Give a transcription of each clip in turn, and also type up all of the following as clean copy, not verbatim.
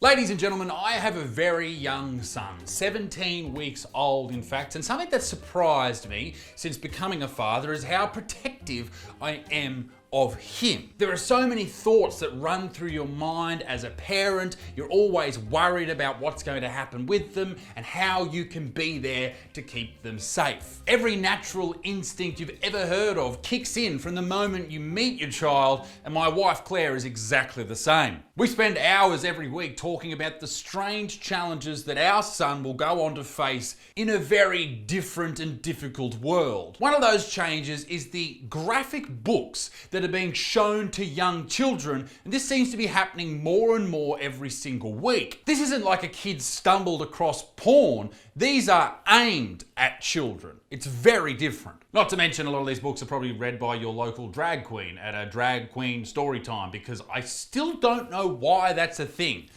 Ladies and gentlemen, I have a very young son, 17 weeks old in fact, and something that surprised me since becoming a father is how protective I am of him. There are so many thoughts that run through your mind as a parent. You're always worried about what's going to happen with them and how you can be there to keep them safe. Every natural instinct you've ever heard of kicks in from the moment you meet your child, and my wife Claire is exactly the same. We spend hours every week talking about the strange challenges that our son will go on to face in a very different and difficult world. One of those changes is the graphic books that are being shown to young children, and this seems to be happening more and more every single week. This isn't like a kid stumbled across porn. These are aimed at children. It's very different. Not to mention a lot of these books are probably read by your local drag queen at a drag queen story time, because I still don't know why that's a thing.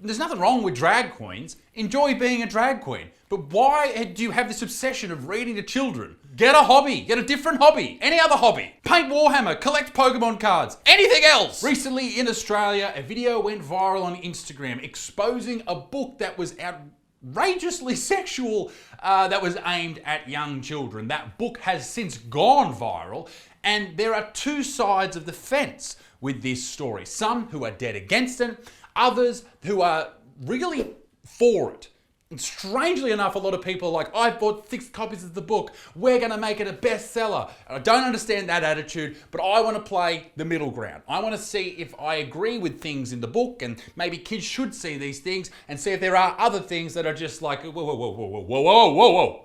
There's nothing wrong with drag queens. Enjoy being a drag queen. But why do you have this obsession of reading to children? Get a hobby. Get a different hobby. Any other hobby. Paint Warhammer. Collect Pokemon cards. Anything else. Recently in Australia, a video went viral on Instagram exposing a book that was outrageously sexual that was aimed at young children. That book has since gone viral, and there are two sides of the fence with this story. Some who are dead against it, others who are really for it. And strangely enough, a lot of people are like, I've bought 6 copies of the book, we're going to make it a bestseller. And I don't understand that attitude, but I want to play the middle ground. I want to see if I agree with things in the book, and maybe kids should see these things, and see if there are other things that are just like, whoa, whoa, whoa, whoa, whoa, whoa, whoa, whoa, whoa.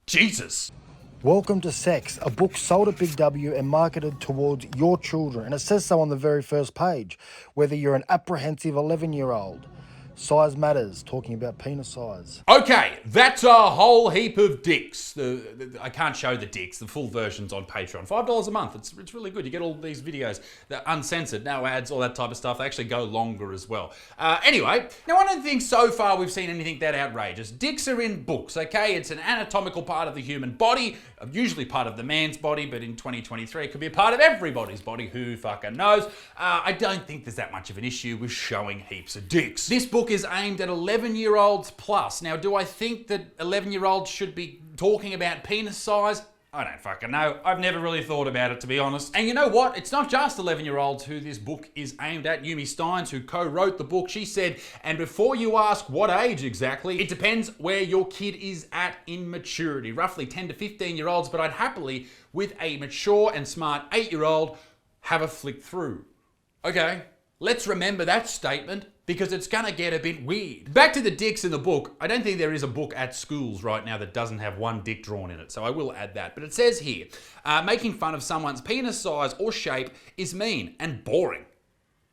Jesus. Welcome to Sex, a book sold at Big W and marketed towards your children. And it says so on the very first page, whether you're an apprehensive 11-year-old. Size matters, talking about penis size. Okay, that's a whole heap of dicks. I can't show the dicks. The full version's on Patreon. $5 a month. It's really good. You get all these videos. They're uncensored, no ads, all that type of stuff. They actually go longer as well. Anyway, now I don't think so far we've seen anything that outrageous. Dicks are in books, okay? It's an anatomical part of the human body, usually part of the man's body, but in 2023 it could be a part of everybody's body. Who fucking knows? I don't think there's that much of an issue with showing heaps of dicks. This book is aimed at 11-year-olds plus. Now, do I think that 11-year-olds should be talking about penis size? I don't fucking know. I've never really thought about it, to be honest. And you know what? It's not just 11-year-olds who this book is aimed at. Yumi Steins, who co-wrote the book, she said, and before you ask what age exactly, it depends where your kid is at in maturity. Roughly 10 to 15-year-olds, but I'd happily, with a mature and smart 8-year-old, have a flick through. Okay, let's remember that statement, because it's gonna get a bit weird. Back to the dicks in the book. I don't think there is a book at schools right now that doesn't have one dick drawn in it, so I will add that. But it says here, making fun of someone's penis size or shape is mean and boring.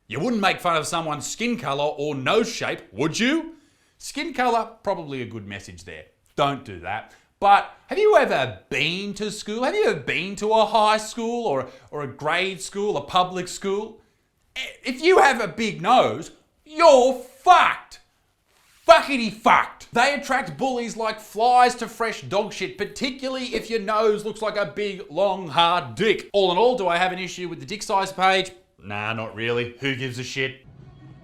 You wouldn't make fun of someone's skin color or nose shape, would you? Skin color, probably a good message there. Don't do that. But have you ever been to school? Have you ever been to a high school or a grade school, a public school? If you have a big nose, you're fucked. Fuckity fucked. They attract bullies like flies to fresh dog shit, particularly if your nose looks like a big, long, hard dick. All in all, do I have an issue with the dick size page? Nah, not really. Who gives a shit?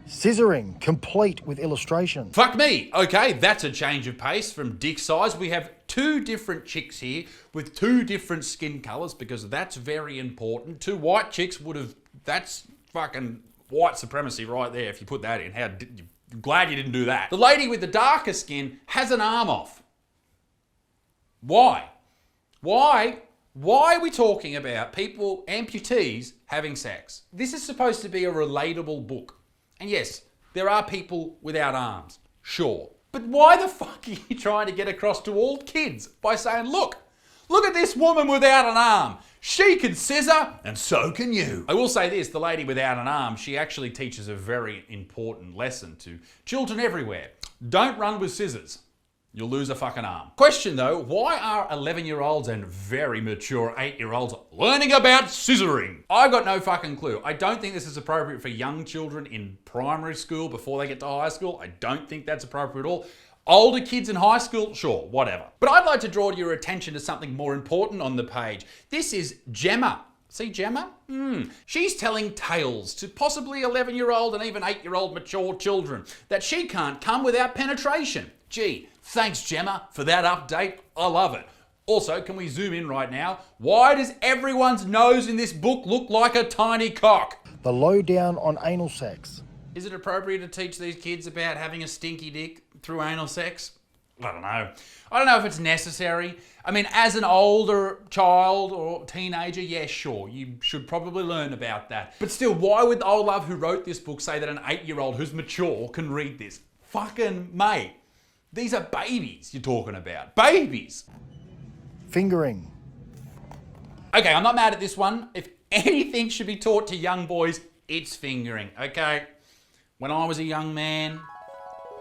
Scissoring, complete with illustration. Fuck me. Okay, that's a change of pace from dick size. We have 2 different chicks here with 2 different skin colors, because that's very important. 2 white chicks would have... That's fucking white supremacy right there if you put that in. I'm glad you didn't do that. The lady with the darker skin has an arm off. Why? Why are we talking about people, amputees, having sex? This is supposed to be a relatable book. And yes, there are people without arms, sure. But why the fuck are you trying to get across to all kids by saying, look at this woman without an arm. She can scissor, and so can you. I will say this, the lady without an arm, she actually teaches a very important lesson to children everywhere. Don't run with scissors. You'll lose a fucking arm. Question though, why are 11-year-olds and very mature 8-year-olds learning about scissoring? I've got no fucking clue. I don't think this is appropriate for young children in primary school before they get to high school. I don't think that's appropriate at all. Older kids in high school, sure, whatever. But I'd like to draw your attention to something more important on the page. This is Gemma See Gemma? She's telling tales to possibly 11-year-old and even 8-year-old mature children that she can't come without penetration. Gee, thanks Gemma for that update. I love it. Also, can we zoom in right now? Why does everyone's nose in this book look like a tiny cock? The lowdown on anal sex. Is it appropriate to teach these kids about having a stinky dick through anal sex? I don't know. I don't know if it's necessary. I mean, as an older child or teenager, yeah, sure, you should probably learn about that. But still, why would the old love who wrote this book say that an 8-year-old who's mature can read this? Fucking mate. These are babies you're talking about. Babies. Fingering. Okay, I'm not mad at this one. If anything should be taught to young boys, it's fingering, okay? When I was a young man,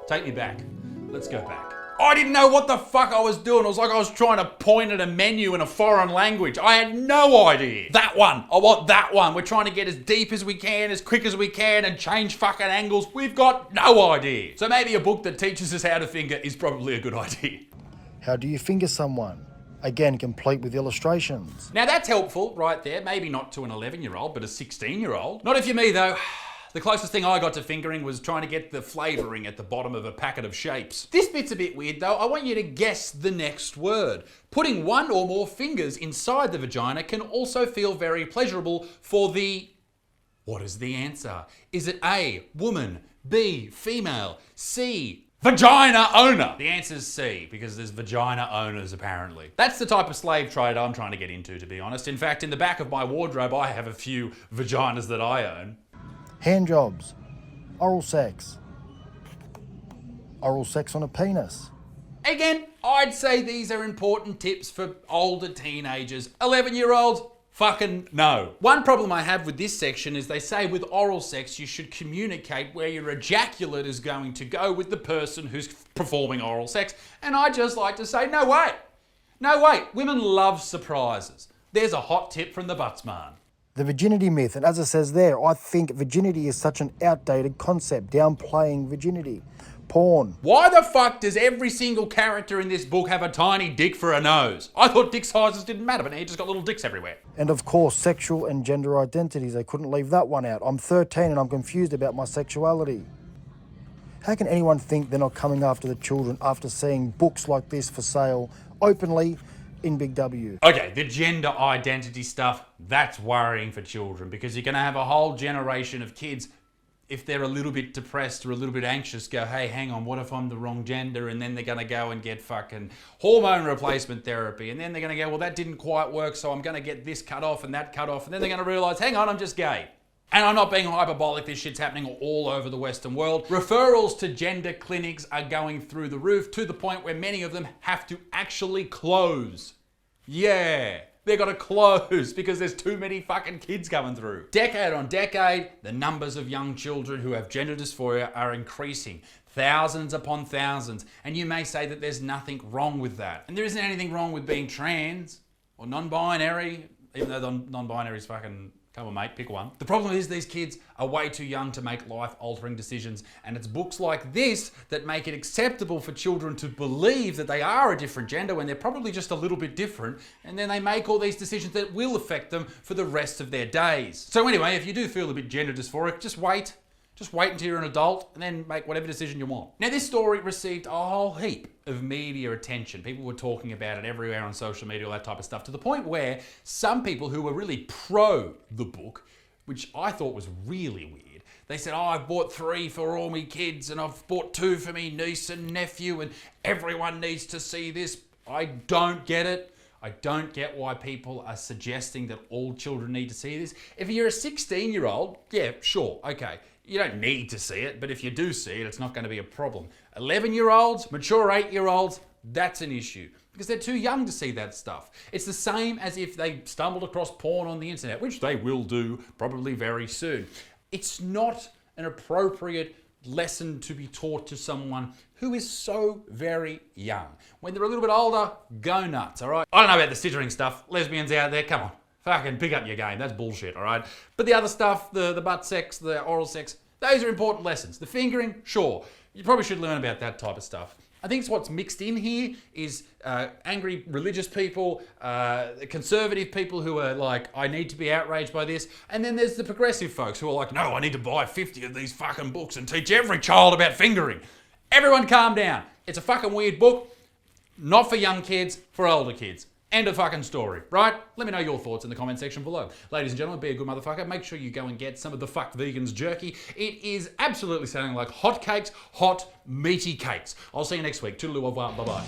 take me back. Let's go back. I didn't know what the fuck I was doing. It was like I was trying to point at a menu in a foreign language. I had no idea. That one. I want that one. We're trying to get as deep as we can, as quick as we can, and change fucking angles. We've got no idea. So maybe a book that teaches us how to finger is probably a good idea. How do you finger someone? Again, complete with illustrations. Now that's helpful right there. Maybe not to an 11-year-old, but a 16-year-old. Not if you're me though. The closest thing I got to fingering was trying to get the flavouring at the bottom of a packet of shapes. This bit's a bit weird though. I want you to guess the next word. Putting one or more fingers inside the vagina can also feel very pleasurable for the... What is the answer? Is it A, woman, B, female, C, vagina owner? The answer's C, because there's vagina owners apparently. That's the type of slave trade I'm trying to get into, to be honest. In fact, in the back of my wardrobe, I have a few vaginas that I own. Hand jobs. Oral sex. Oral sex on a penis. Again, I'd say these are important tips for older teenagers. 11-year-olds, fucking no. One problem I have with this section is they say with oral sex you should communicate where your ejaculate is going to go with the person who's performing oral sex. And I just like to say, no way. No way. Women love surprises. There's a hot tip from the Buttsmarn. The virginity myth, and as it says there, I think virginity is such an outdated concept, downplaying virginity. Porn. Why the fuck does every single character in this book have a tiny dick for a nose? I thought dick sizes didn't matter, but now you just got little dicks everywhere. And of course, sexual and gender identities. They couldn't leave that one out. I'm 13 and I'm confused about my sexuality. How can anyone think they're not coming after the children after seeing books like this for sale openly in Big W? Okay, the gender identity stuff, that's worrying for children because you're going to have a whole generation of kids, if they're a little bit depressed or a little bit anxious, go, hey, hang on, what if I'm the wrong gender? And then they're going to go and get fucking hormone replacement therapy. And then they're going to go, well, that didn't quite work, so I'm going to get this cut off and that cut off. And then they're going to realise, hang on, I'm just gay. And I'm not being hyperbolic, this shit's happening all over the Western world. Referrals to gender clinics are going through the roof to the point where many of them have to actually close. Yeah, they've got to close because there's too many fucking kids coming through. Decade on decade, the numbers of young children who have gender dysphoria are increasing. Thousands upon thousands. And you may say that there's nothing wrong with that. And there isn't anything wrong with being trans or non-binary, even though the non-binary is fucking... Come on, mate, pick one. The problem is these kids are way too young to make life-altering decisions, and it's books like this that make it acceptable for children to believe that they are a different gender when they're probably just a little bit different, and then they make all these decisions that will affect them for the rest of their days. So anyway, if you do feel a bit gender dysphoric, just wait. Just wait until you're an adult and then make whatever decision you want. Now, this story received a whole heap of media attention. People were talking about it everywhere on social media, all that type of stuff, to the point where some people who were really pro the book, which I thought was really weird, they said, oh, I've bought 3 for all me kids and I've bought 2 for me niece and nephew and everyone needs to see this. I don't get it. I don't get why people are suggesting that all children need to see this. If you're a 16-year-old, yeah, sure, okay. You don't need to see it, but if you do see it, it's not going to be a problem. 11-year-olds, mature 8-year-olds, that's an issue because they're too young to see that stuff. It's the same as if they stumbled across porn on the internet, which they will do probably very soon. It's not an appropriate lesson to be taught to someone who is so very young. When they're a little bit older, go nuts, all right? I don't know about the scissoring stuff. Lesbians out there, come on. Fucking pick up your game. That's bullshit, all right? But the other stuff, the butt sex, the oral sex, those are important lessons. The fingering, sure. You probably should learn about that type of stuff. I think what's mixed in here is angry religious people, conservative people who are like, I need to be outraged by this. And then there's the progressive folks who are like, no, I need to buy 50 of these fucking books and teach every child about fingering. Everyone calm down. It's a fucking weird book. Not for young kids, for older kids. End of fucking story, right? Let me know your thoughts in the comment section below. Ladies and gentlemen, be a good motherfucker. Make sure you go and get some of the fucked Vegans Jerky. It is absolutely sounding like hot cakes, hot meaty cakes. I'll see you next week. Toodaloo, au revoir, bye-bye.